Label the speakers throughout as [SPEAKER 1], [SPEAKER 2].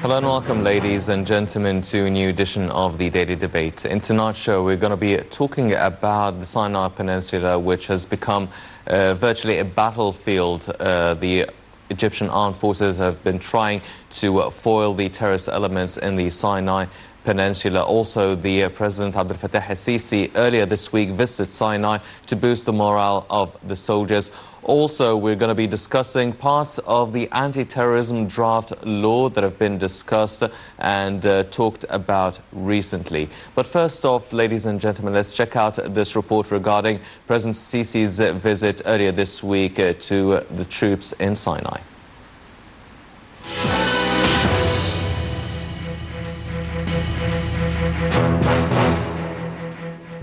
[SPEAKER 1] Hello and welcome, ladies and gentlemen, to a new edition of the Daily Debate. In tonight's show, we're going to be talking about the Sinai Peninsula, which has become virtually a battlefield. The Egyptian armed forces have been trying to foil the terrorist elements in the Sinai Peninsula. Also, the President Abdel Fattah al-Sisi earlier this week visited Sinai to boost the morale of the soldiers. Also, we're going to be discussing parts of the anti-terrorism draft law that have been discussed and talked about recently. But first off, ladies and gentlemen, let's check out this report regarding President Sisi's visit earlier this week to the troops in Sinai.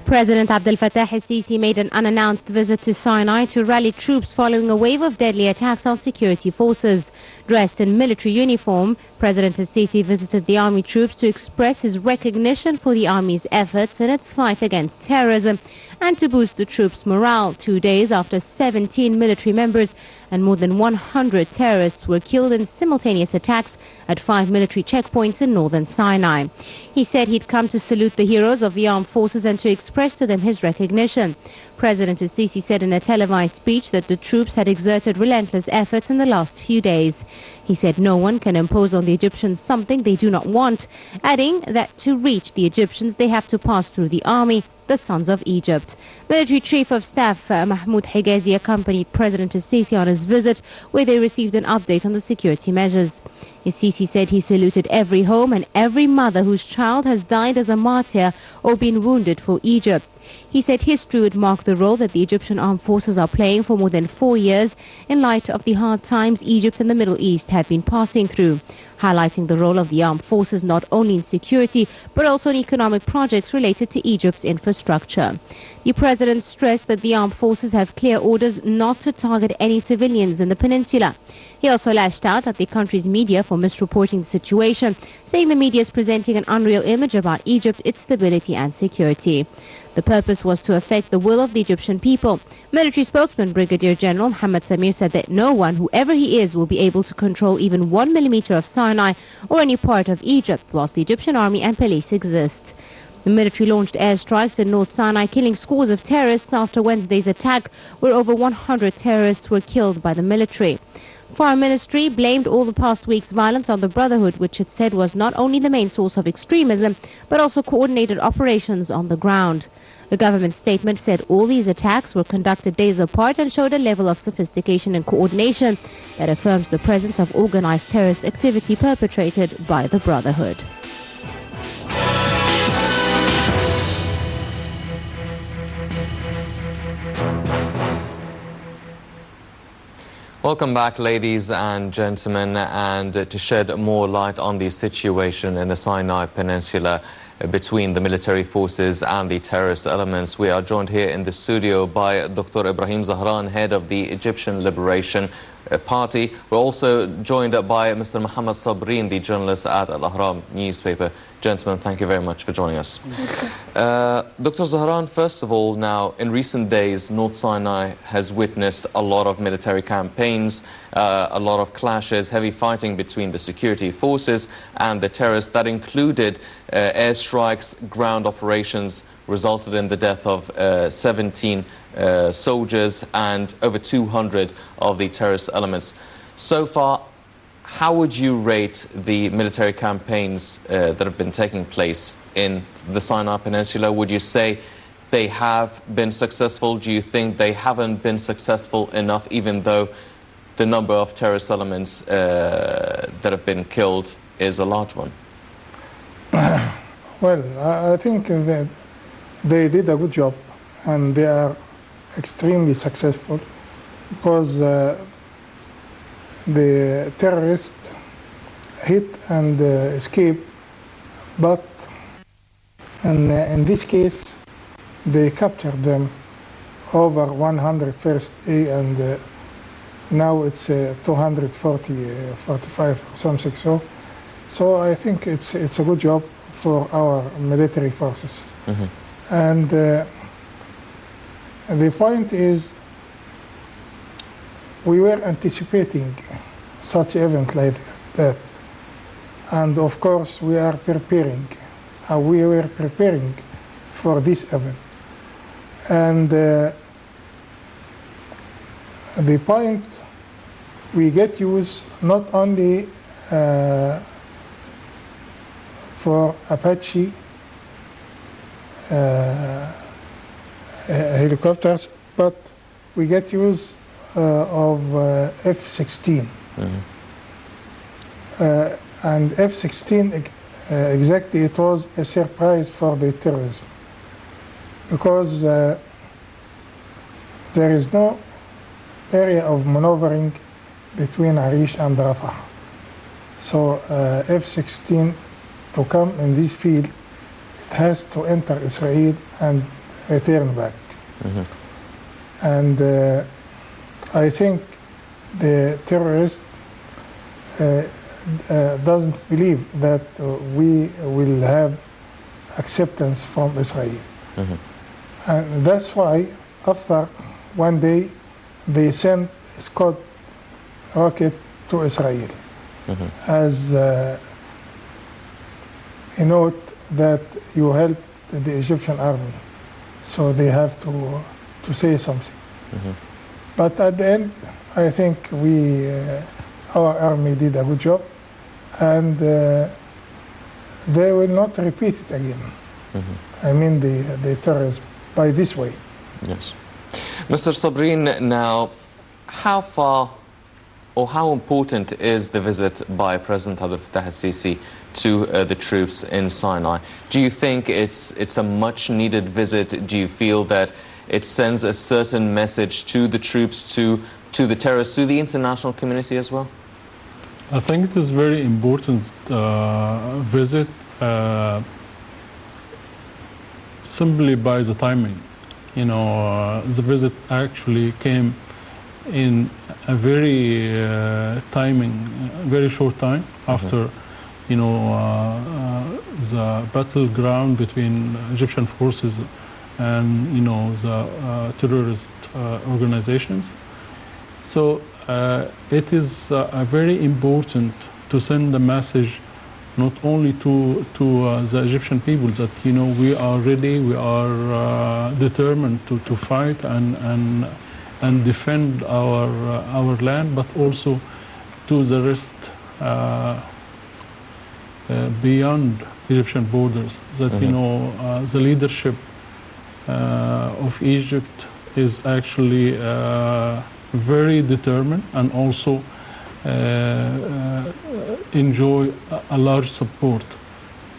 [SPEAKER 2] President Abdel Fattah al-Sisi made an unannounced visit to Sinai to rally troops following a wave of deadly attacks on security forces. Dressed in military uniform, President al-Sisi visited the army troops to express his recognition for the army's efforts in its fight against terrorism and to boost the troops' morale 2 days after 17 military members and more than 100 terrorists were killed in simultaneous attacks at 5 military checkpoints in northern Sinai. He said he'd come to salute the heroes of the armed forces and to express to them his recognition. President al-Sisi said in a televised speech that the troops had exerted relentless efforts in the last few days. He said no one can impose on the Egyptians something they do not want, adding that to reach the Egyptians they have to pass through the army, the sons of Egypt. Military Chief of Staff Mahmoud Higazi accompanied President al-Sisi on his visit, where they received an update on the security measures. Al-Sisi said he saluted every home and every mother whose child has died as a martyr or been wounded for Egypt. He said history would mark the role that the Egyptian armed forces are playing for more than 4 years in light of the hard times Egypt and the Middle East have been passing through, highlighting the role of the armed forces not only in security but also in economic projects related to Egypt's infrastructure. The president stressed that the armed forces have clear orders not to target any civilians in the peninsula. He also lashed out at the country's media for misreporting the situation, saying the media is presenting an unreal image about Egypt, its stability and security. The purpose was to affect the will of the Egyptian people. Military spokesman Brigadier General Mohamed said that no one, whoever he is, will be able to control even 1 millimeter of Sinai or any part of Egypt whilst the Egyptian army and police exist. The military launched airstrikes in North Sinai, killing scores of terrorists after Wednesday's attack, where over 100 terrorists were killed by the military. Foreign Ministry blamed all the past week's violence on the Brotherhood, which it said was not only the main source of extremism, but also coordinated operations on the ground. The government statement said all these attacks were conducted days apart and showed a level of sophistication and coordination that affirms the presence of organized terrorist activity perpetrated by the Brotherhood.
[SPEAKER 1] Welcome back, ladies and gentlemen, and to shed more light on the situation in the Sinai Peninsula between the military forces and the terrorist elements, we are joined here in the studio by Dr. Ibeahim Zahran, head of the Egyptian Liberation Party. We're also joined by Mr. Mohamed Sabrin, the journalist at Al-Ahram newspaper. Gentlemen, thank you very much for joining us. Dr. Zahran, first of all, now, in recent days, North Sinai has witnessed a lot of military campaigns, a lot of clashes, heavy fighting between the security forces and the terrorists. That included airstrikes, ground operations, resulted in the death of 17 soldiers and over 200 of the terrorist elements. So far, how would you rate the military campaigns that have been taking place in the Sinai Peninsula? Would you say they have been successful? Do you think they haven't been successful enough, even though the number of terrorist elements that have been killed is a large one?
[SPEAKER 3] Well, I think that they did a good job, and they are extremely successful because the terrorists hit and escape, but in this case they captured them, over 100 first day, and now it's 245 or something. So I think it's a good job for our military forces. Mm-hmm. And the point is, we were anticipating such event like that. And of course, we are preparing. We were preparing for this event. And the point, we get used not only for Apache helicopters, but we get use of F-16. And F-16, exactly, it was a surprise for the terrorism, because there is no area of maneuvering between Arish and Rafah. So F-16 to come in this field, it has to enter Israel and return back. And I think the terrorist doesn't believe that we will have acceptance from Israel. And that's why after one day they sent Scud rocket to Israel as a note that you helped the Egyptian army, so they have to say something. But at the end, I think our army did a good job, and they will not repeat it again. I mean the terrorism by this way.
[SPEAKER 1] Yes. Mr. Sabrin, now, how far or how important is the visit by President Abdel Fattah al-Sisi to the troops in Sinai? Do you think it's a much needed visit? Do you feel that it sends a certain message to the troops, to the terrorists, to the international community as well?
[SPEAKER 4] I think it is very important visit simply by the timing. You know, the visit actually came in a very very short time after, you know, the battleground between Egyptian forces and, you know, the terrorist organizations. So it is very important to send a message not only to the Egyptian people that, you know, we are ready, we are determined to fight and defend our land, but also to the rest beyond Egyptian borders. That you know, the leadership of Egypt is actually very determined and also enjoy a large support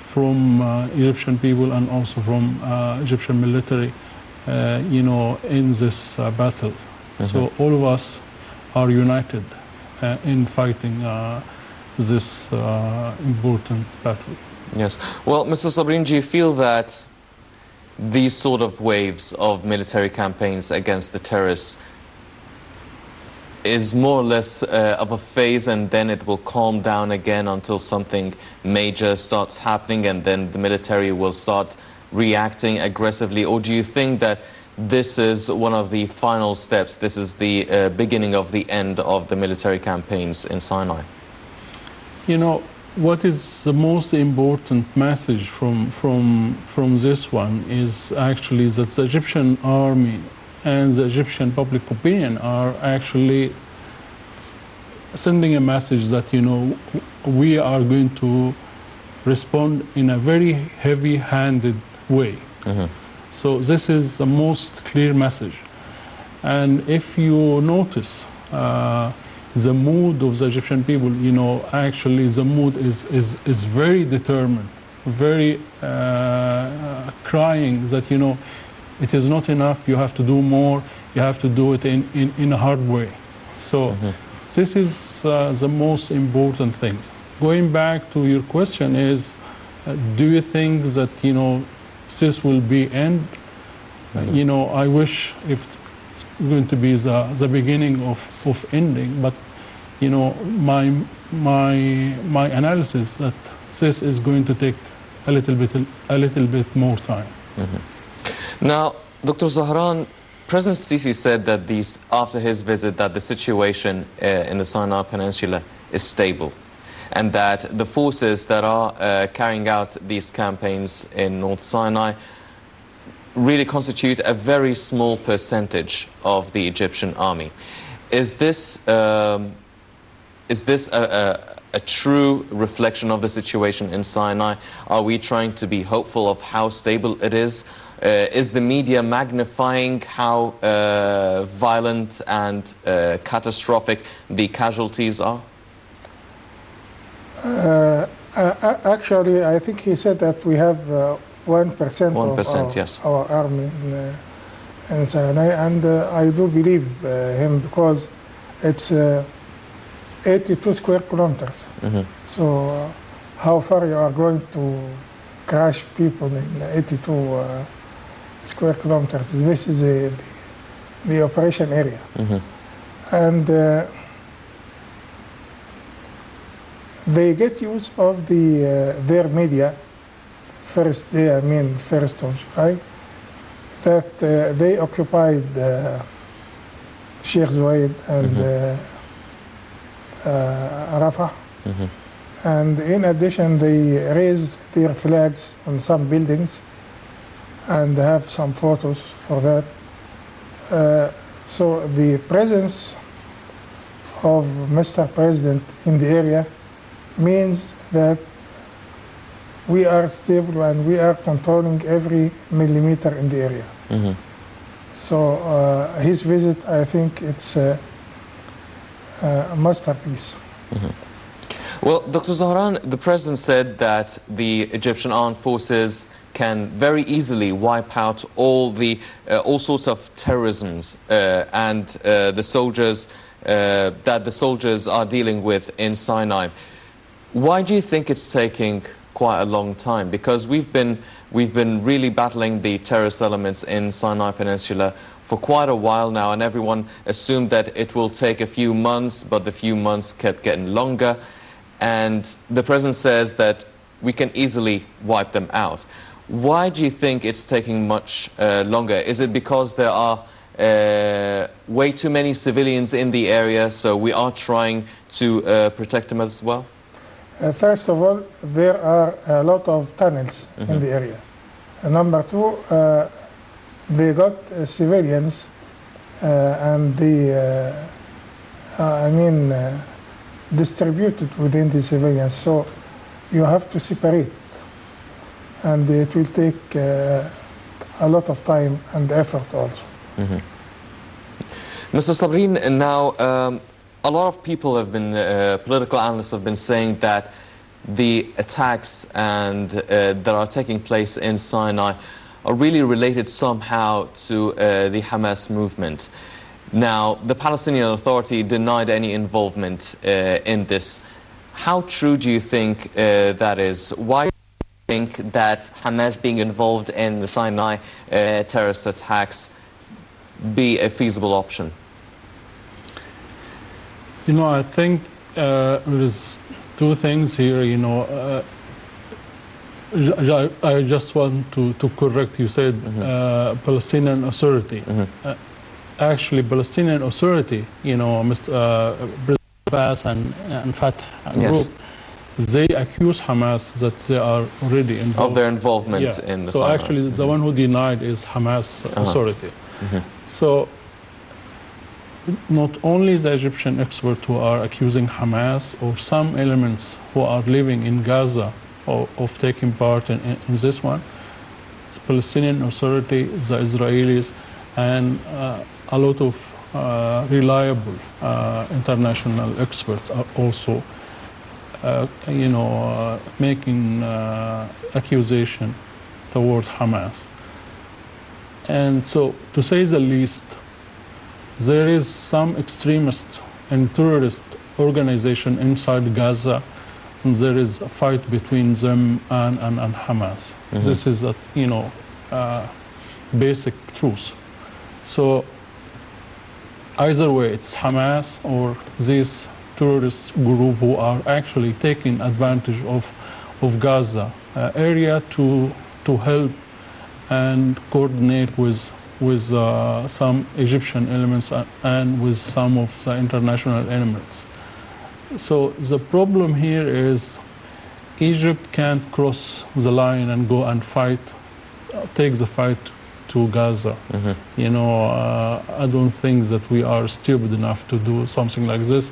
[SPEAKER 4] from Egyptian people and also from Egyptian military, you know, in this battle. So all of us are united in fighting this important battle.
[SPEAKER 1] Yes. Well, Mr. Sabrin, do you feel that these sort of waves of military campaigns against the terrorists is more or less of a phase, and then it will calm down again until something major starts happening and then the military will start reacting aggressively? Or do you think that this is one of the final steps, this is the beginning of the end of the military campaigns in Sinai?
[SPEAKER 4] You know, what is the most important message from this one is actually that the Egyptian army and the Egyptian public opinion are actually sending a message that, you know, we are going to respond in a very heavy-handed way. So this is the most clear message. And if you notice the mood of the Egyptian people, you know, actually the mood is very determined, very crying that, you know, it is not enough, you have to do more, you have to do it in a hard way. So this is the most important thing. Going back to your question is, do you think that, you know, this will be end? You know, I wish if it's going to be the beginning of ending, but, you know, my analysis that this is going to take a little bit more time.
[SPEAKER 1] Now, Dr. Zahran, President Sisi said that after his visit that the situation in the Sinai Peninsula is stable, and that the forces that are carrying out these campaigns in North Sinai really constitute a very small percentage of the Egyptian army. Is this a true reflection of the situation in Sinai? Are we trying to be hopeful of how stable it is? Is the media magnifying how violent and catastrophic the casualties are?
[SPEAKER 3] Actually, I think he said that we have 1% of
[SPEAKER 1] yes.
[SPEAKER 3] our army in Sinai, and I do believe him, because it's 82 square kilometers. So how far you are going to crush people in 82 square kilometers? This is the operation area. And they get use of their media first day, 1st of July, that they occupied Sheikh Zayed and Rafah. And in addition, they raised their flags on some buildings and have some photos for that. So the presence of Mr. President in the area means that we are stable and we are controlling every millimeter in the area. So his visit, I think it's a masterpiece.
[SPEAKER 1] Well, Dr. Zahran, the President said that the Egyptian armed forces can very easily wipe out all sorts of terrorisms and the soldiers that the soldiers are dealing with in Sinai. Why do you think it's taking quite a long time? Because we've been really battling the terrorist elements in Sinai Peninsula for quite a while now, and everyone assumed that it will take a few months, but the few months kept getting longer. And the President says that we can easily wipe them out. Why do you think it's taking much longer? Is it because there are way too many civilians in the area, so we are trying to protect them as well?
[SPEAKER 3] First of all, there are a lot of tunnels in the area. Number two, they got civilians and they, distributed within the civilians. So you have to separate, and it will take a lot of time and effort also.
[SPEAKER 1] Mr. Sabrin, now a lot of people have been, political analysts have been saying that the attacks that are taking place in Sinai are really related somehow to the Hamas movement. Now, the Palestinian Authority denied any involvement in this. How true do you think that is? Why do you think that Hamas being involved in the Sinai terrorist attacks be a feasible option?
[SPEAKER 4] You know, I think there's two things here. You know, I just want to correct. You said Palestinian Authority. Actually, Palestinian Authority, you know, President Abbas and Fatah group, they accuse Hamas that they are already involved.
[SPEAKER 1] Of their involvement in the
[SPEAKER 4] Sinai. So actually, the one who denied is Hamas Authority. So not only the Egyptian experts who are accusing Hamas or some elements who are living in Gaza of taking part in this one, the Palestinian Authority, the Israelis, and a lot of reliable international experts are also, making accusation toward Hamas. And so, to say the least, there is some extremist and terrorist organization inside Gaza, and there is a fight between them and Hamas. This is a basic truth. So either way, it's Hamas or this terrorist group who are actually taking advantage of Gaza area to help and coordinate with with some Egyptian elements and with some of the international elements. So the problem here is Egypt can't cross the line and go and fight, take the fight to Gaza. You know, I don't think that we are stupid enough to do something like this,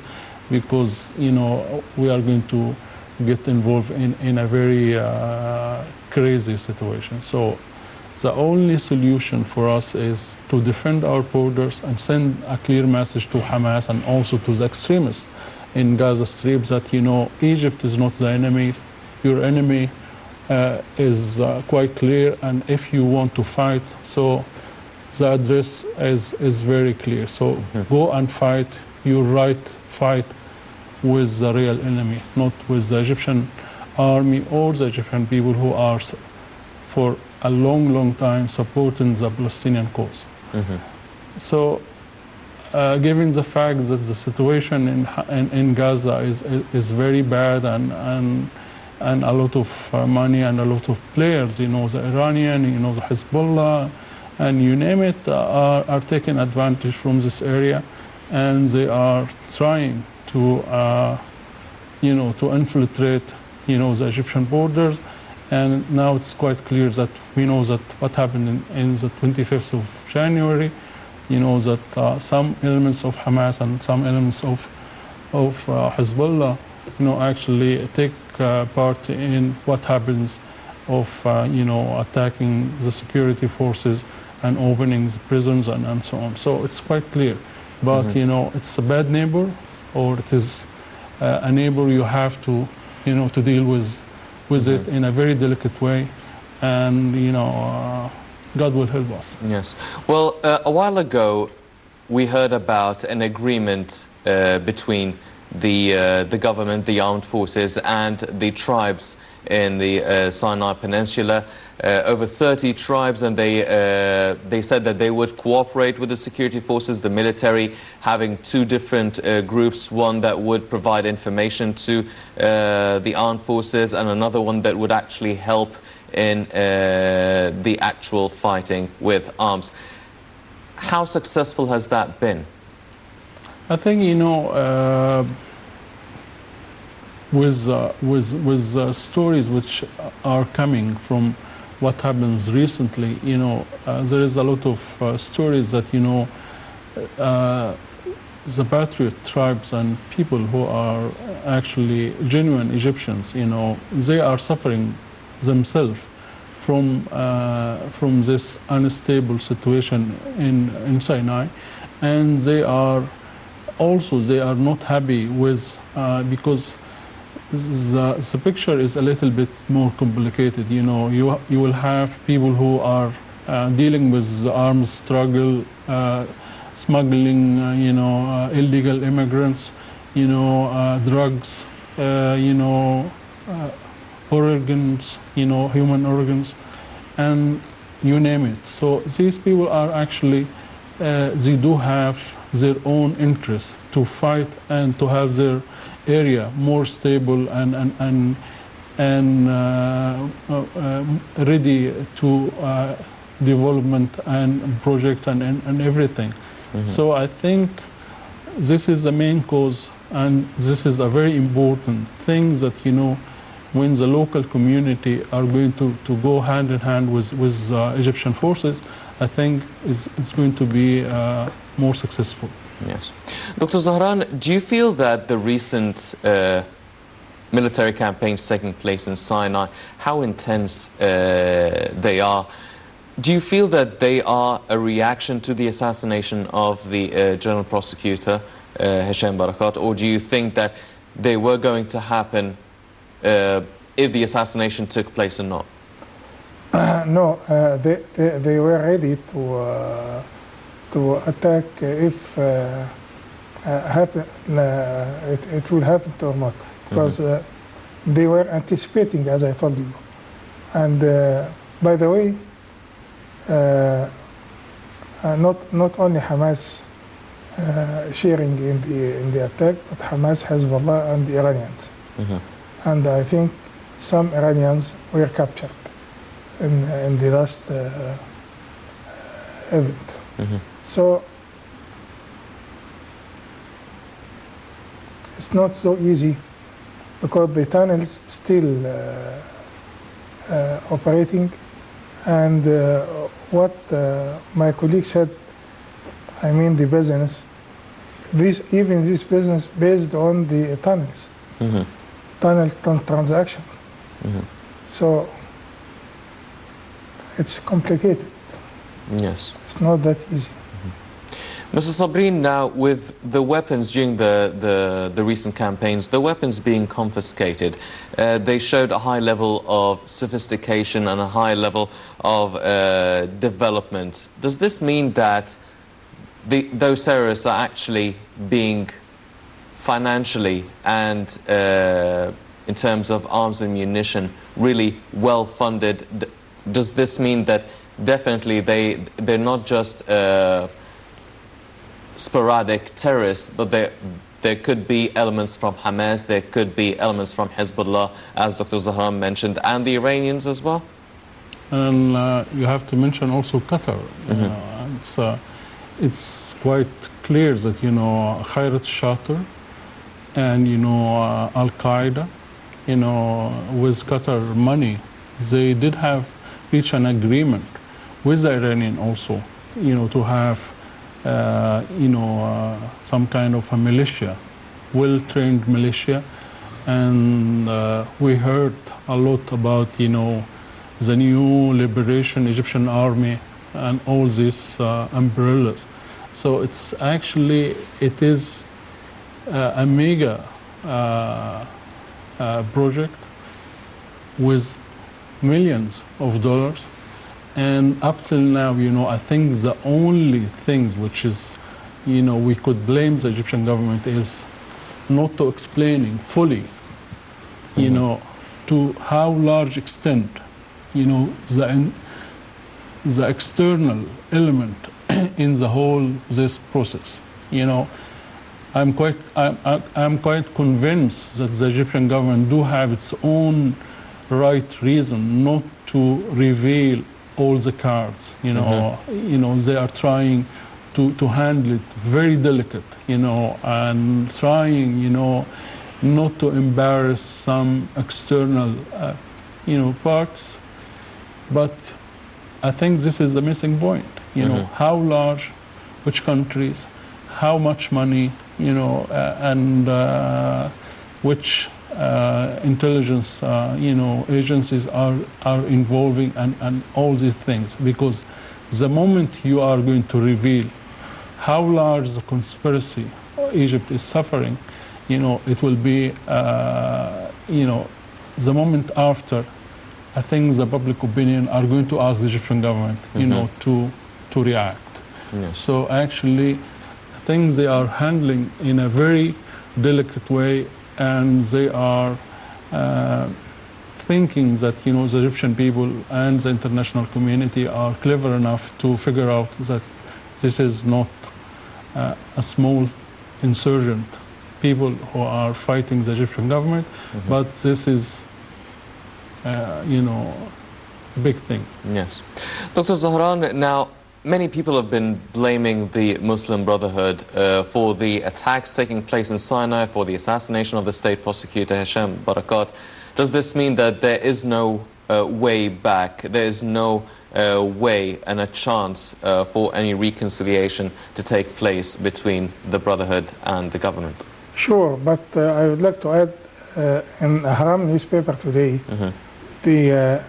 [SPEAKER 4] because, you know, we are going to get involved in a very crazy situation. So the only solution for us is to defend our borders and send a clear message to Hamas and also to the extremists in Gaza Strip that, you know, Egypt is not the enemy. Your enemy is quite clear, and if you want to fight, so the address is very clear. So go and fight your right fight with the real enemy, not with the Egyptian army or the Egyptian people who are for a long time supporting the Palestinian cause. So given the fact that the situation in Gaza is very bad, and a lot of money and a lot of players, you know, the Iranian, you know, the Hezbollah, and you name it, are taking advantage from this area, and they are trying to, you know, to infiltrate, you know, the Egyptian borders. And now it's quite clear that we know that what happened in the 25th of January, you know, that some elements of Hamas and some elements of Hezbollah, you know, actually take part in what happens of, you know, attacking the security forces and opening the prisons and so on. So it's quite clear. But, you know, it's a bad neighbor, or it is a neighbor you have to, you know, to deal with it in a very delicate way. And, you know, God will help us.
[SPEAKER 1] Yes. Well, a while ago, we heard about an agreement between the government, the armed forces, and the tribes in the Sinai Peninsula. Over 30 tribes, and they said that they would cooperate with the security forces, the military, having two different groups, one that would provide information to the armed forces, and another one that would actually help in the actual fighting with arms. How successful has that been?
[SPEAKER 4] I think, you know, with stories which are coming from what happens recently, you know, there is a lot of stories that, you know, the patriot tribes and people who are actually genuine Egyptians, you know, they are suffering themselves from this unstable situation in Sinai, and they are not happy with because the picture is a little bit more complicated. You know, you will have people who are dealing with the arms struggle, smuggling, you know, illegal immigrants, you know, drugs, you know, organs, you know, human organs, and you name it. So these people are actually, they do have their own interest to fight and to have their area more stable and ready to development and project and everything. So I think this is the main cause, and this is a very important thing that, you know, when the local community are going to go hand in hand with Egyptian forces, I think it's going to be more successful.
[SPEAKER 1] Yes. Dr. Zahran, do you feel that the recent military campaigns taking place in Sinai, how intense they are, do you feel that they are a reaction to the assassination of the General Prosecutor, Hisham Barakat, or do you think that they were going to happen if the assassination took place or not?
[SPEAKER 3] No, they were ready to attack if it will happen or not, because they were anticipating, as I told you. And by the way, not only Hamas sharing in the attack, but Hamas, Hezbollah, and the Iranians. And I think some Iranians were captured in the last event. So it's not so easy because the tunnels still operating, and what my colleague said, I mean the business, even this business based on the tunnels, tunnel transaction. So it's complicated.
[SPEAKER 1] Yes.
[SPEAKER 3] It's not that easy.
[SPEAKER 1] Mr. Sabrin, now with the weapons during the recent campaigns, the weapons being confiscated, they showed a high level of sophistication and a high level of development. Does this mean that those terrorists are actually being financially and in terms of arms and munition really well funded? Does this mean that definitely they're not just sporadic terrorists, but there could be elements from Hamas, there could be elements from Hezbollah, as Dr. Zahran mentioned, and the Iranians as well?
[SPEAKER 4] And you have to mention also Qatar. It's quite clear that, you know, Khairat Shatter and, you know, Al-Qaeda, you know, with Qatar money, they did have reached an agreement with the Iranian also, you know, to have some kind of a militia, well-trained militia, and we heard a lot about, you know, the new liberation Egyptian army and all these umbrellas. So it's actually, it is a mega project with millions of dollars. And up till now, you know, I think the only things which is, you know, we could blame the Egyptian government is not to explaining fully, you know, to how large extent, you know, the external element in the whole this process. You know, I'm quite convinced that the Egyptian government do have its own right reason not to reveal all the cards, you know. You know, they are trying to handle it very delicate, you know, and trying, you know, not to embarrass some external, you know, parts. But I think this is the missing point, you know, how large, which countries, how much money, you know, and which intelligence, you know, agencies are involving, and all these things. Because the moment you are going to reveal how large the conspiracy Egypt is suffering, you know, it will be, you know, the moment after, I think the public opinion are going to ask the Egyptian government, you know, to react.
[SPEAKER 1] Yes.
[SPEAKER 4] So actually, I think they are handling in a very delicate way, and they are thinking that, you know, the Egyptian people and the international community are clever enough to figure out that this is not a small insurgent people who are fighting the Egyptian government, but this is, you know, big things.
[SPEAKER 1] Yes. Dr. Zahran, now, many people have been blaming the Muslim Brotherhood for the attacks taking place in Sinai, for the assassination of the state prosecutor Hisham Barakat. Does this mean that there is no way back, there is no way and a chance for any reconciliation to take place between the Brotherhood and the government?
[SPEAKER 3] Sure, but I would like to add, in Haram newspaper today, the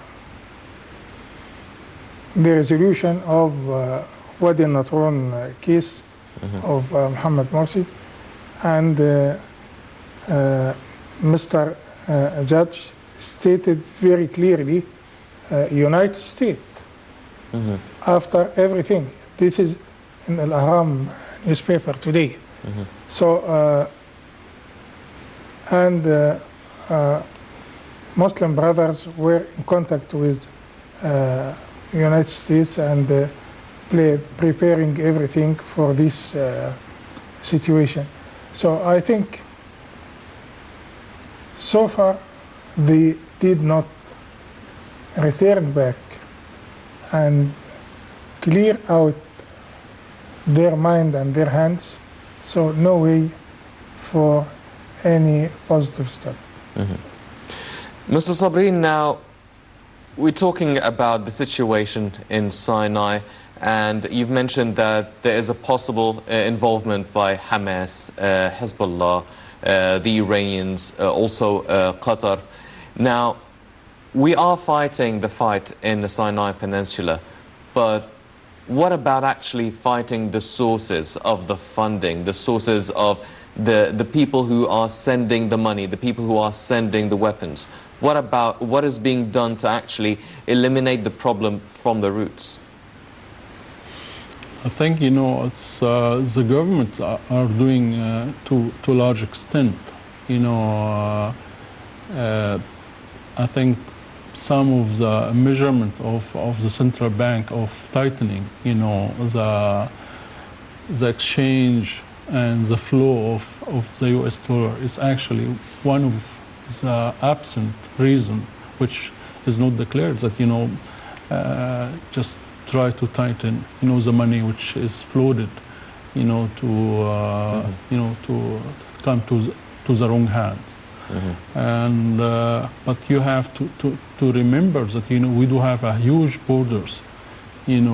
[SPEAKER 3] resolution of Wadi Natron case of Mohamed Morsi, and Mr. Judge stated very clearly, United States, after everything. This is in Al Ahram newspaper today. So, and Muslim brothers were in contact with United States and preparing everything for this situation. So I think so far they did not return back and clear out their mind and their hands. So no way for any positive step.
[SPEAKER 1] Mr. Sabrin, now we're talking about the situation in Sinai, and you've mentioned that there is a possible involvement by Hamas, Hezbollah, the Iranians, also Qatar. Now, we are fighting the fight in the Sinai Peninsula, but what about actually fighting the sources of the funding, the sources of the people who are sending the money, the people who are sending the weapons? What is being done to actually eliminate the problem from the roots?
[SPEAKER 4] I think, it's the government are doing to a large extent. I think some of the measurement of the central bank of tightening, the exchange and the flow of the US dollar is actually one of the absent reason, which is not declared, that, just try to tighten, the money which is floated, to come to the wrong hands. And but you have to remember that we do have a huge borders, and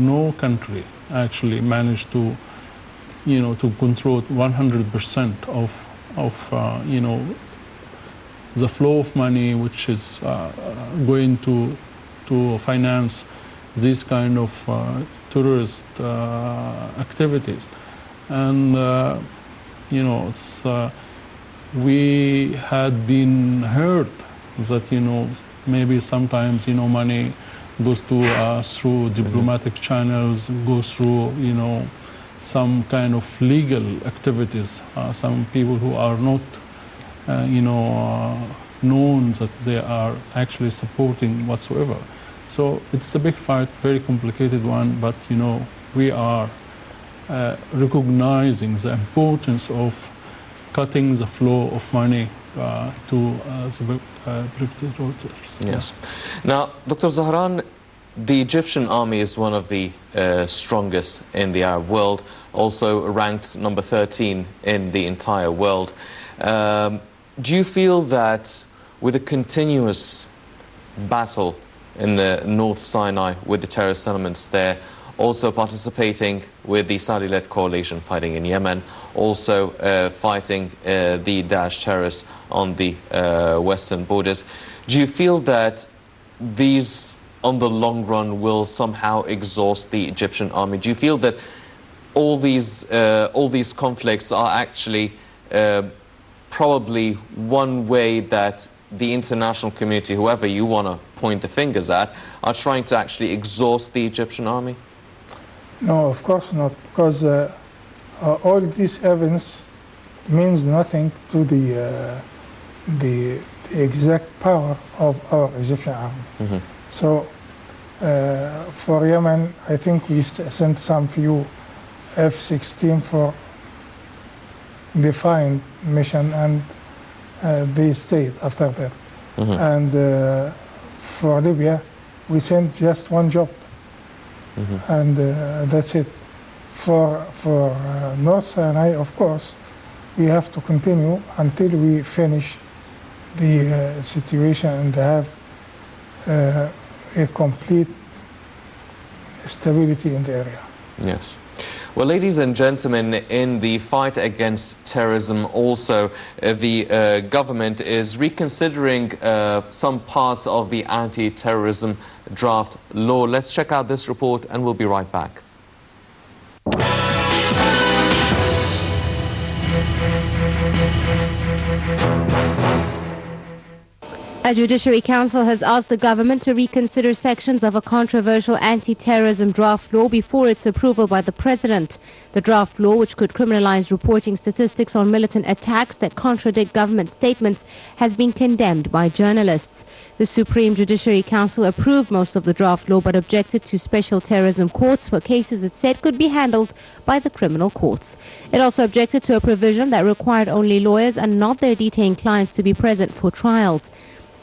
[SPEAKER 4] no country actually managed to to control 100% of the flow of money which is going to finance these kind of terrorist activities. And it's we had been heard that maybe sometimes money goes to through diplomatic channels, goes through some kind of legal activities. Some people who are not known that they are actually supporting whatsoever. So it's a big fight, very complicated one, but we are recognizing the importance of cutting the flow of money to the perpetrators.
[SPEAKER 1] Yes. Now, Dr. Zahran, the Egyptian army is one of the strongest in the Arab world, also ranked number 13 in the entire world. Do you feel that with a continuous battle in the North Sinai with the terrorist elements there, also participating with the Saudi-led coalition fighting in Yemen, also fighting the Daesh terrorists on the western borders, do you feel that these, on the long run, will somehow exhaust the Egyptian army? Do you feel that all these conflicts are actually probably one way that the international community, whoever you want to point the fingers at, are trying to actually exhaust the Egyptian army?
[SPEAKER 3] No, of course not, because all this evidence means nothing to the exact power of our Egyptian army. So for Yemen, I think we sent some few F-16 for defined mission, and they stayed after that. And for Libya, we sent just one job. And that's it. For North Sinai, of course, we have to continue until we finish the situation and have a complete stability in the area.
[SPEAKER 1] Yes. Well, ladies and gentlemen, in the fight against terrorism also, the government is reconsidering some parts of the anti-terrorism draft law. Let's check out this report and we'll be right back.
[SPEAKER 2] A Judiciary Council has asked the government to reconsider sections of a controversial anti-terrorism draft law before its approval by the President. The draft law, which could criminalize reporting statistics on militant attacks that contradict government statements, has been condemned by journalists. The Supreme Judiciary Council approved most of the draft law but objected to special terrorism courts for cases it said could be handled by the criminal courts. It also objected to a provision that required only lawyers and not their detained clients to be present for trials.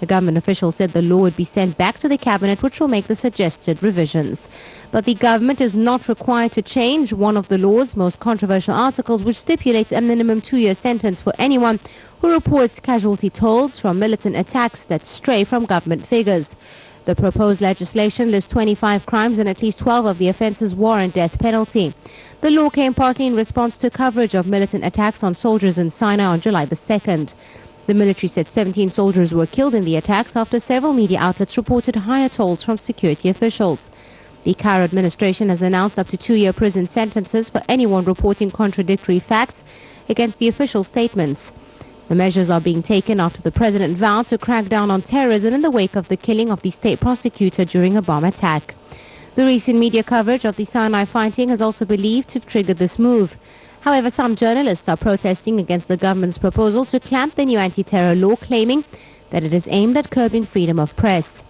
[SPEAKER 2] A government official said the law would be sent back to the cabinet, which will make the suggested revisions. But the government is not required to change one of the law's most controversial articles, which stipulates a minimum 2-year sentence for anyone who reports casualty tolls from militant attacks that stray from government figures. The proposed legislation lists 25 crimes and at least 12 of the offences warrant death penalty. The law came partly in response to coverage of militant attacks on soldiers in Sinai on July the 2nd. The military said 17 soldiers were killed in the attacks after several media outlets reported higher tolls from security officials. The Cairo administration has announced up to 2-year prison sentences for anyone reporting contradictory facts against the official statements. The measures are being taken after the president vowed to crack down on terrorism in the wake of the killing of the state prosecutor during a bomb attack. The recent media coverage of the Sinai fighting is also believed to have triggered this move. However, some journalists are protesting against the government's proposal to clamp the new anti-terror law, claiming that it is aimed at curbing freedom of press.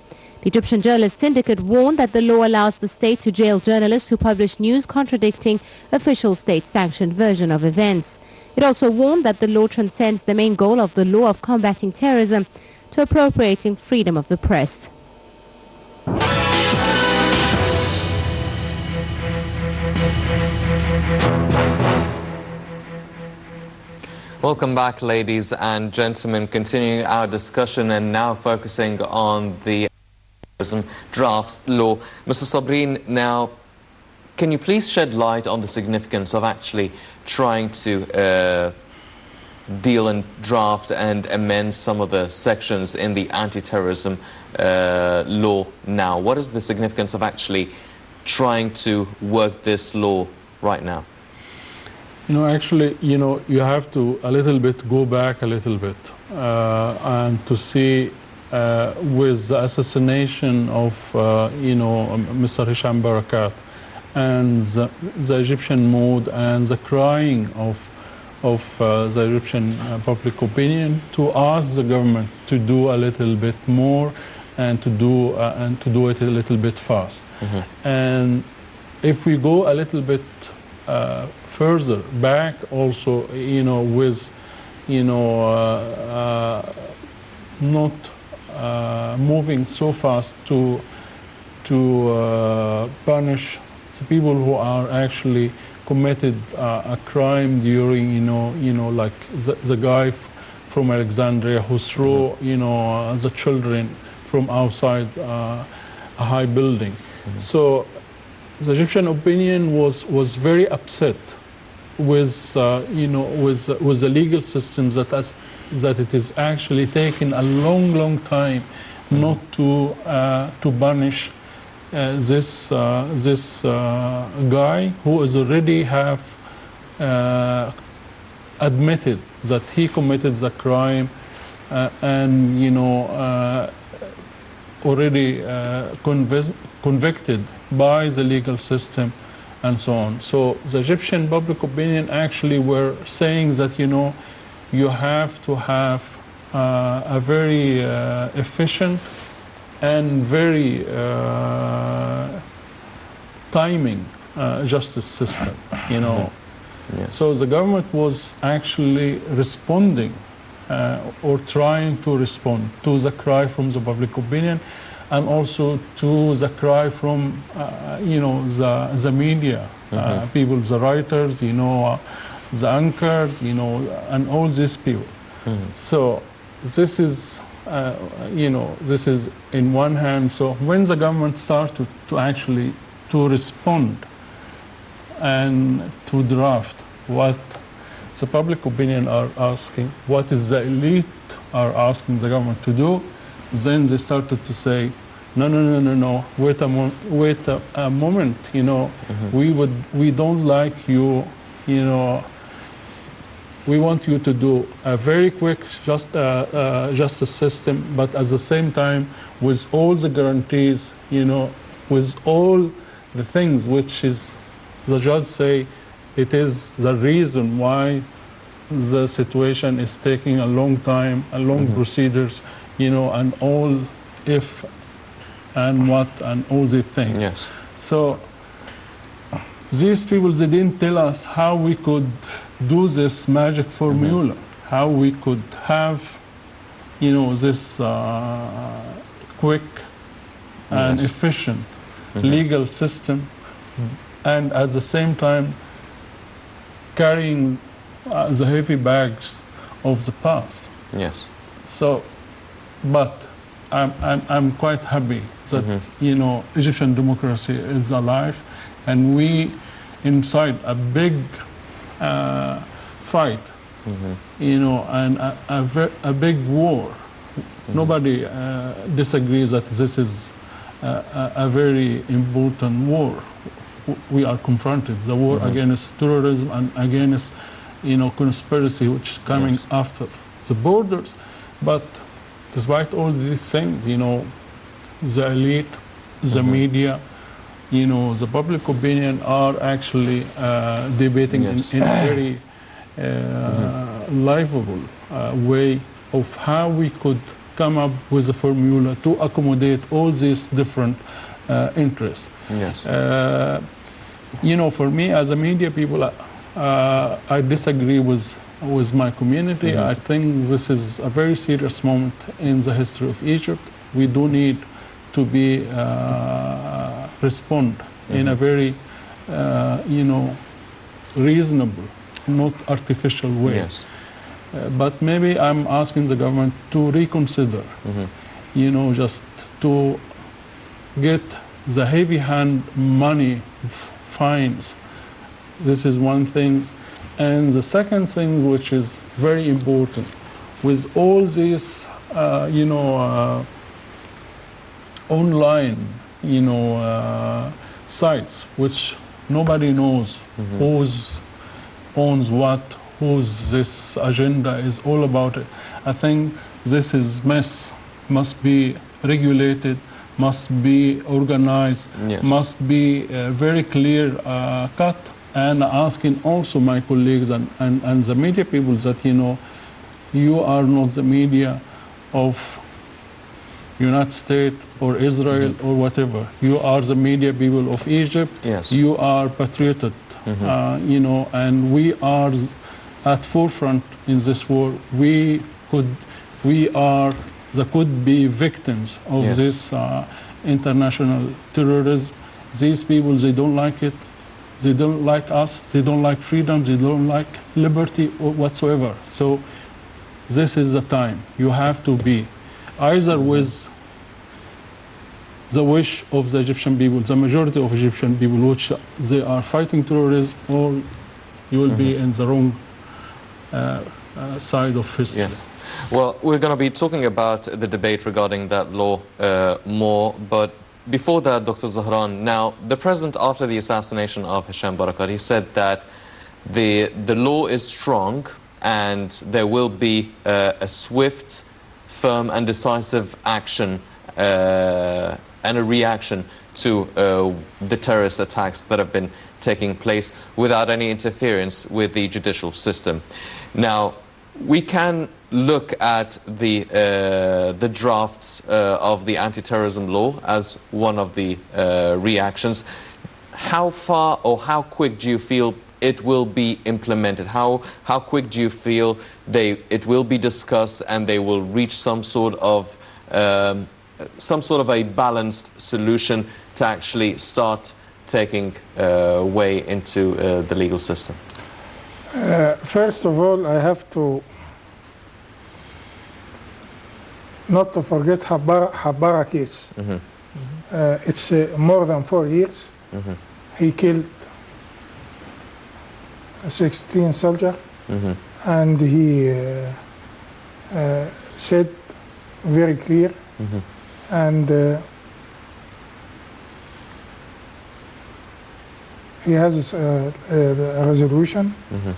[SPEAKER 2] The Egyptian Journalist Syndicate warned that the law allows the state to jail journalists who publish news contradicting official state-sanctioned version of events. It also warned that the law transcends the main goal of the law of combating terrorism to appropriating freedom of the press.
[SPEAKER 1] Welcome back, ladies and gentlemen. Continuing our discussion and now focusing on the draft law. Mr. Sabrin, now, can you please shed light on the significance of actually trying to deal and draft and amend some of the sections in the anti-terrorism law now? What is the significance of actually trying to work this law right now?
[SPEAKER 4] Actually, you have to a little bit go back a little bit and to see with the assassination of, Mr. Hisham Barakat and the Egyptian mood and the crying of the Egyptian public opinion, to ask the government to do a little bit more and to do it a little bit fast. Mm-hmm. And if we go a little bit further back also, with, not moving so fast to punish the people who are actually committed a crime during, like the guy from Alexandria who threw, the children from outside a high building. Mm-hmm. So the Egyptian opinion was very upset with with the legal system that it is actually taking a long time not to punish this guy who is already have admitted that he committed the crime and already convicted by the legal system and so on. So the Egyptian public opinion actually were saying that you have to have a very efficient and very timing justice system, Yes. So the government was actually responding or trying to respond to the cry from the public opinion and also to the cry from, the media, mm-hmm. People, the writers, the anchors, and all these people. Mm-hmm. So this is, this is in one hand. So when the government started to actually to respond and to draft what the public opinion are asking, what is the elite are asking the government to do, then they started to say, no, wait a moment, mm-hmm. we don't like you, we want you to do a very quick justice system, but at the same time with all the guarantees, with all the things which is the judge say it is the reason why the situation is taking a long time, a long mm-hmm. procedures, and all if and what and all the things.
[SPEAKER 1] Yes.
[SPEAKER 4] So these people, they didn't tell us how we could do this magic formula, mm-hmm. how we could have this quick and
[SPEAKER 1] Yes.
[SPEAKER 4] efficient legal system, and at the same time carrying the heavy bags of the past.
[SPEAKER 1] Yes.
[SPEAKER 4] So, but I'm quite happy that Egyptian democracy is alive, and we inside a big fight, and a big war. Nobody disagrees that this is a very important war. We are confronted, the war against terrorism and against conspiracy which is coming
[SPEAKER 1] Yes.
[SPEAKER 4] after the borders. But despite all these things, the elite, the media, the public opinion are actually debating
[SPEAKER 1] Yes.
[SPEAKER 4] in a very livable way of how we could come up with a formula to accommodate all these different interests.
[SPEAKER 1] Yes.
[SPEAKER 4] For me as a media people, I disagree with my community. I think this is a very serious moment in the history of Egypt. We do need to be respond in a very reasonable, not artificial way.
[SPEAKER 1] Yes.
[SPEAKER 4] But maybe I'm asking the government to reconsider, just to get the heavy hand money fines. This is one thing. And the second thing, which is very important, with all these, online, sites, which nobody knows who owns what, whose this agenda is all about it. I think this is must be regulated, must be organized,
[SPEAKER 1] Yes.
[SPEAKER 4] must be very clear cut, and asking also my colleagues and the media people that, you are not the media of United States or Israel or whatever. You are the media people of Egypt.
[SPEAKER 1] Yes.
[SPEAKER 4] You are patriotic, and we are at forefront in this war. We are the could be victims of
[SPEAKER 1] Yes.
[SPEAKER 4] this international terrorism. These people, they don't like it. They don't like us. They don't like freedom. They don't like liberty or whatsoever. So this is the time. You have to be either with the wish of the Egyptian people, the majority of Egyptian people, which they are fighting terrorism, or you will be in the wrong side of history.
[SPEAKER 1] Yes. Well, we're going to be talking about the debate regarding that law more, but before that, Dr. Zahran, now, the president, after the assassination of Hisham Barakat, he said that the law is strong and there will be a swift, firm and decisive action and a reaction to the terrorist attacks that have been taking place without any interference with the judicial system. Now, we can look at the drafts of the anti-terrorism law as one of the reactions. How far or how quick do you feel it will be implemented? How quick do you feel it will be discussed and they will reach some sort of a balanced solution to actually start taking way into the legal system?
[SPEAKER 3] First of all, I have to not to forget Habara case. It's more than 4 years. He killed a 16 soldier, and he said very clear, and he has a resolution,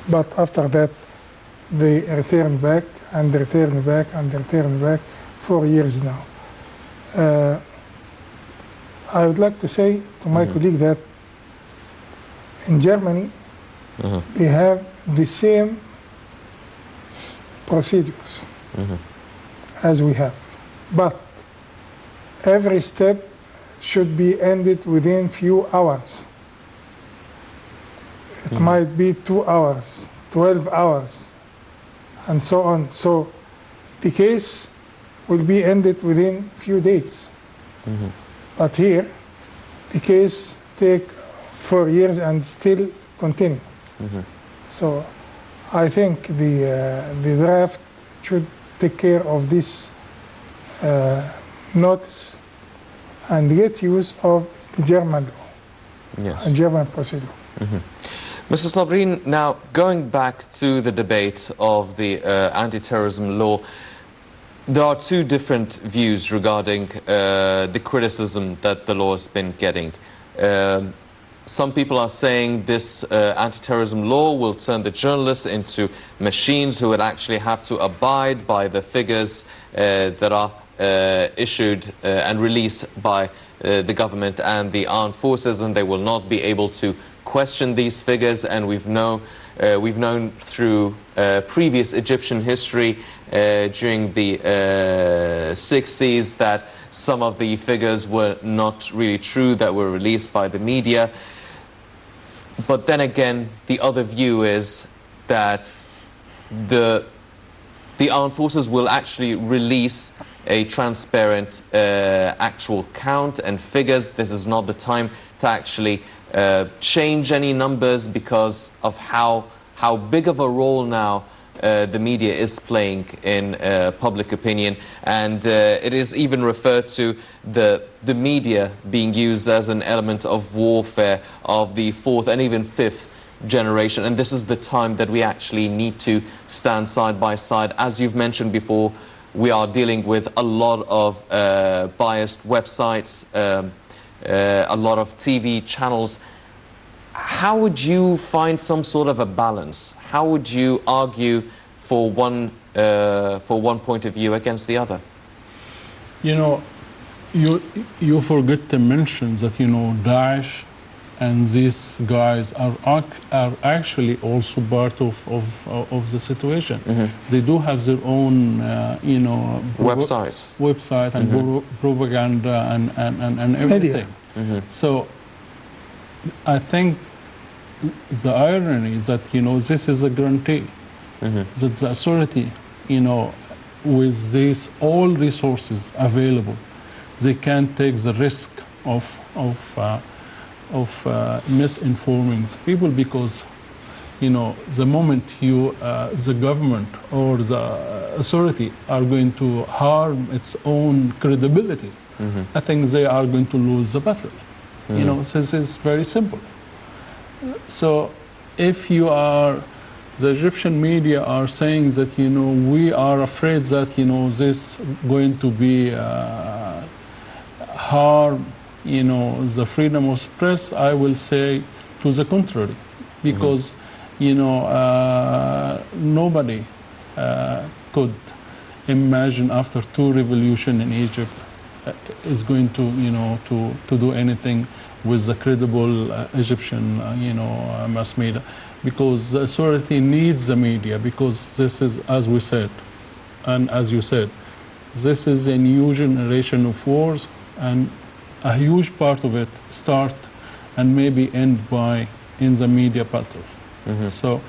[SPEAKER 3] but after that they return back and return back and return back. 4 years now. I would like to say to my colleague that in Germany they have the same procedures as we have, but every step should be ended within few hours. It might be 2 hours, 12 hours, and so on. So the case will be ended within a few days. But here, the case take 4 years and still continue. So I think the draft should take care of this notice and get use of the German law,
[SPEAKER 1] Yes.
[SPEAKER 3] and German procedure.
[SPEAKER 1] Mr. Sabrin, now going back to the debate of the anti-terrorism law, there are two different views regarding the criticism that the law has been getting. Some people are saying this anti-terrorism law will turn the journalists into machines who would actually have to abide by the figures that are issued and released by the government and the armed forces, and they will not be able to question these figures. And we've known through previous Egyptian history during the 60s that some of the figures were not really true that were released by the media. But then again, the other view is that the armed forces will actually release a transparent actual count and figures. This is not the time to actually change any numbers because of how big of a role now the media is playing in public opinion, and it is even referred to the media being used as an element of warfare of the fourth and even fifth generation. And this is the time that we actually need to stand side by side. As you've mentioned before, we are dealing with a lot of biased websites, a lot of TV channels. How would you find some sort of a balance? How would you argue for one point of view against the other?
[SPEAKER 4] You know, you forget to mention that, you know, Daesh and these guys are actually also part of the situation. They do have their own, you know, website and propaganda and everything. So I think the irony is that, you know, this is a guarantee that the authority, you know, with these all resources available, they can take the risk of misinforming people, because, you know, the moment you, the government or the authority are going to harm its own credibility, I think they are going to lose the battle. You know, this is very simple. So if you are, the Egyptian media are saying that, you know, we are afraid that, you know, this going to be harm, you know, the freedom of press, I will say to the contrary, because, you know, nobody could imagine after 2 revolutions in Egypt is going to, you know, to do anything with the credible Egyptian, you know, mass media, because the authority needs the media, because this is, as we said, and as you said, this is a new generation of wars, and a huge part of it start and maybe end in the media battle. So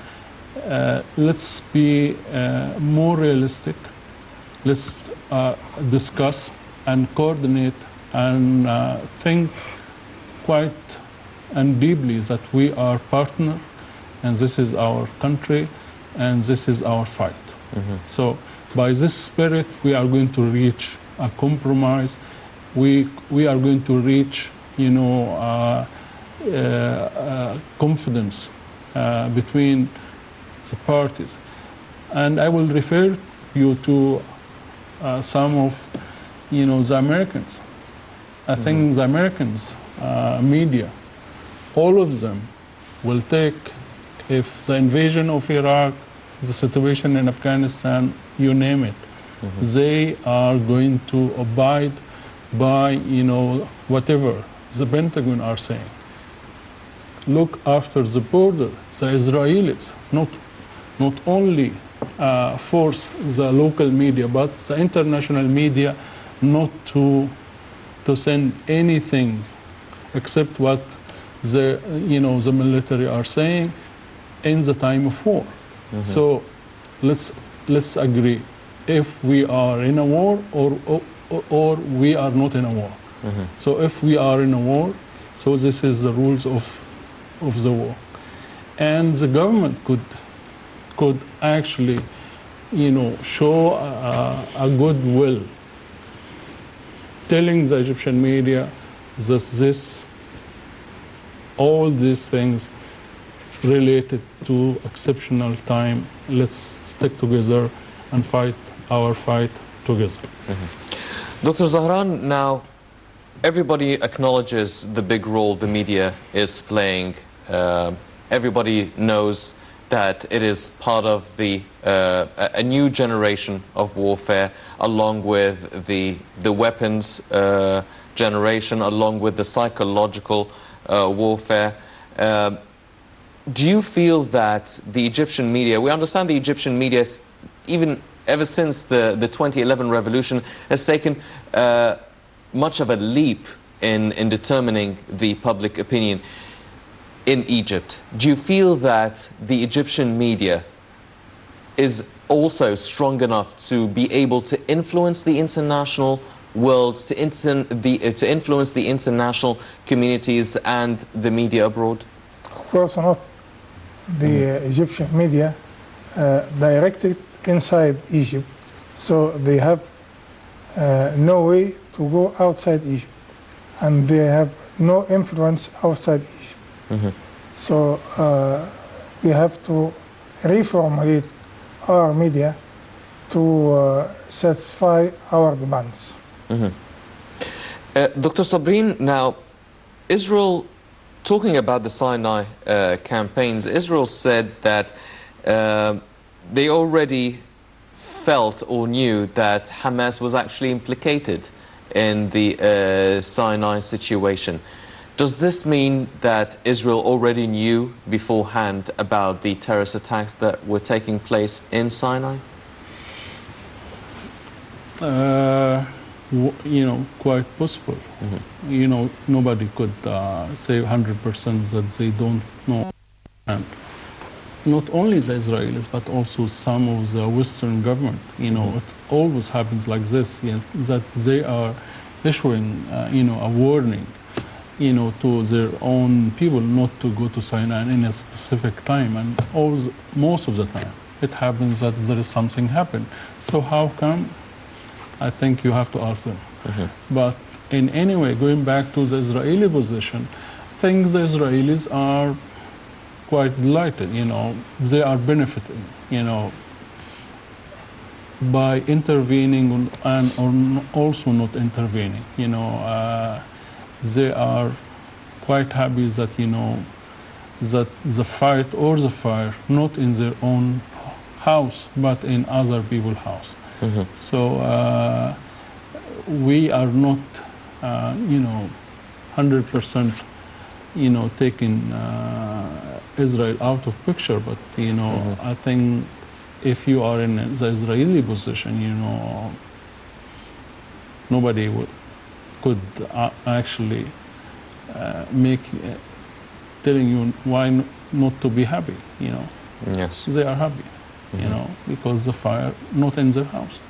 [SPEAKER 4] let's be more realistic. Let's discuss and coordinate and think quite and deeply that we are partner, and this is our country, and this is our fight. So by this spirit, we are going to reach a compromise. We are going to reach, you know, confidence between the parties. And I will refer you to some of, you know, the Americans. I think the Americans media, all of them will take, if the invasion of Iraq, the situation in Afghanistan, you name it, they are going to abide by, you know, whatever the Pentagon are saying. Look after the border. The Israelis not only force the local media, but the international media not to send anything except what the, you know, the military are saying in the time of war. So let's agree if we are in a war or we are not in a war. So if we are in a war, so this is the rules of the war. And the government could actually, show a goodwill, telling the Egyptian media that all these things related to exceptional time, let's stick together and fight our fight together.
[SPEAKER 1] Dr. Zahran, now everybody acknowledges the big role the media is playing. Everybody knows that it is part of a new generation of warfare, along with the weapons generation, along with the psychological warfare. Do you feel that the Egyptian media, we understand the Egyptian media, even ever since the 2011 revolution, has taken much of a leap in determining the public opinion in Egypt. Do you feel that the Egyptian media is also strong enough to be able to influence the international world, to influence the international communities and the media abroad?
[SPEAKER 3] Of course not. The Egyptian media directed inside Egypt, so they have no way to go outside Egypt, and they have no influence outside Egypt. So we have to reformulate our media to satisfy our demands.
[SPEAKER 1] Dr. Sabrin, now Israel, talking about the Sinai campaigns, Israel said that they already felt or knew that Hamas was actually implicated in the Sinai situation. Does this mean that Israel already knew beforehand about the terrorist attacks that were taking place in Sinai?
[SPEAKER 4] Quite possible. Nobody could say 100% that they don't know. And not only the Israelis, but also some of the Western government. It always happens like this, yes, that they are issuing, a warning, to their own people not to go to Sinai in a specific time. And most of the time, it happens that there is something happen. So how come? I think you have to ask them. But in any way, going back to the Israeli position, I think the Israelis are quite delighted, they are benefiting, by intervening or also not intervening, they are quite happy that, that the fight or the fire, not in their own house, but in other people's house. So we are not, 100%, taking Israel out of picture, but I think if you are in the Israeli position, nobody could actually telling you why not to be happy.
[SPEAKER 1] Yes,
[SPEAKER 4] they are happy. Because the fire not in their house.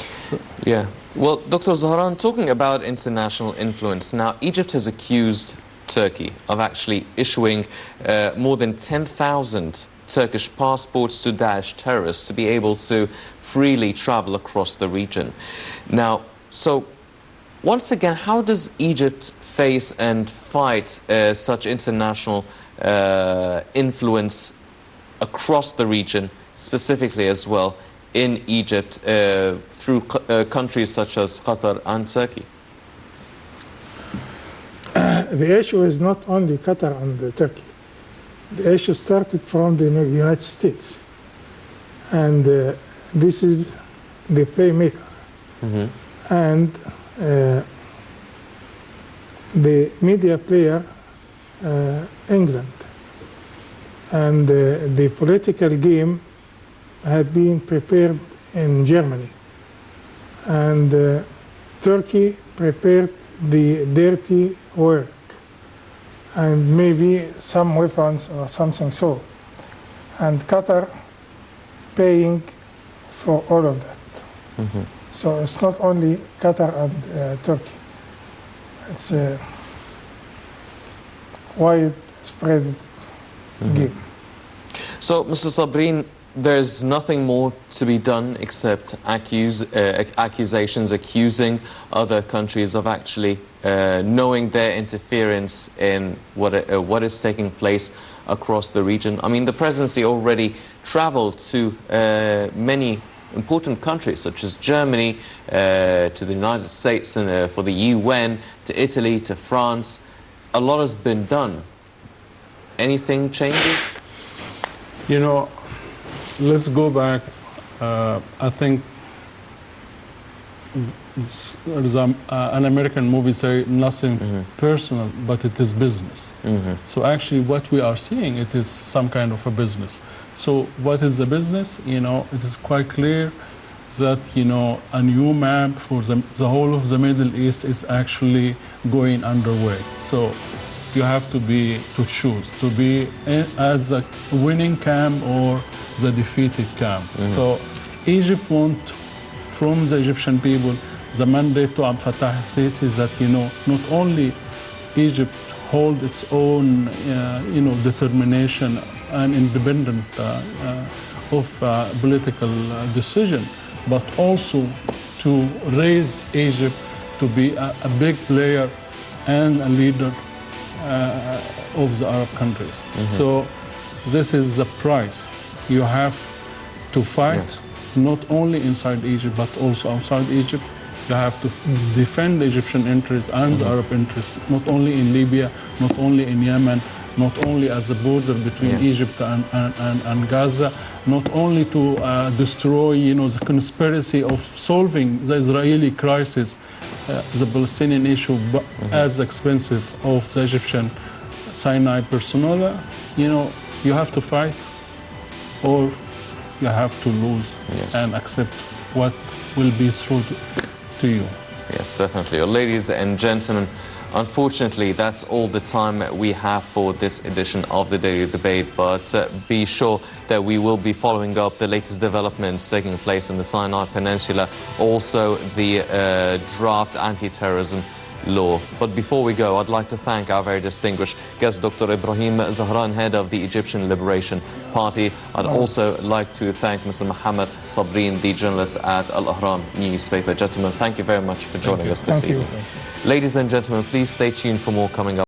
[SPEAKER 4] So.
[SPEAKER 1] Yeah. Well, Dr. Zahran, talking about international influence, now Egypt has accused Turkey of actually issuing more than 10,000 Turkish passports to Daesh terrorists to be able to freely travel across the region. Now, so once again, how does Egypt face and fight such international influence across the region, specifically as well in Egypt, through countries such as Qatar and Turkey?
[SPEAKER 3] The issue is not only Qatar and Turkey. The issue started from the United States. And this is the playmaker. And the media player, England. And the political game had been prepared in Germany. And Turkey prepared the dirty work and maybe some weapons or something so. And Qatar paying for all of that. So it's not only Qatar and Turkey. It's a widespread game.
[SPEAKER 1] So, Mr. Sabrin, there's nothing more to be done except accusations accusing other countries of actually knowing their interference in what is taking place across the region. I mean, the presidency already traveled to many important countries such as Germany, to the United States, and for the UN, to Italy, to France. A lot has been done. Anything changes?
[SPEAKER 4] You know, let's go back. I think there's an American movie say nothing personal, but it is business. So actually what we are seeing, it is some kind of a business. So what is the business? You know, it is quite clear that, you know, a new map for the whole of the Middle East is actually going underway. So you have to choose to be as a winning camp or the defeated camp. So Egypt wants from the Egyptian people the mandate to Abdel Fattah al-Sisi is that, you know, not only Egypt hold its own, you know, determination and independent of political decision, but also to raise Egypt to be a big player and a leader of the Arab countries. So this is the price. You have to fight, not only inside Egypt, but also outside Egypt. You have to defend the Egyptian interests and the Arab interests, not only in Libya, not only in Yemen, not only as a border between Egypt and Gaza, not only to destroy, you know, the conspiracy of solving the Israeli crisis, the Palestinian issue, but as expensive of the Egyptian Sinai personnel. You know, you have to fight or you have to lose and accept what will be through to you.
[SPEAKER 1] Yes, definitely. Well, ladies and gentlemen, unfortunately, that's all the time we have for this edition of the Daily Debate, but be sure that we will be following up the latest developments taking place in the Sinai Peninsula, also the draft anti-terrorism law. But before we go, I'd like to thank our very distinguished guest, Dr. Ibeahim Zahran, head of the Egyptian Liberation Party. I'd also like to thank Mr. Mohamed Sabrin, the journalist at Al-Ahram newspaper. Gentlemen, thank you very much for joining us this evening. Ladies and gentlemen, please stay tuned for more coming up.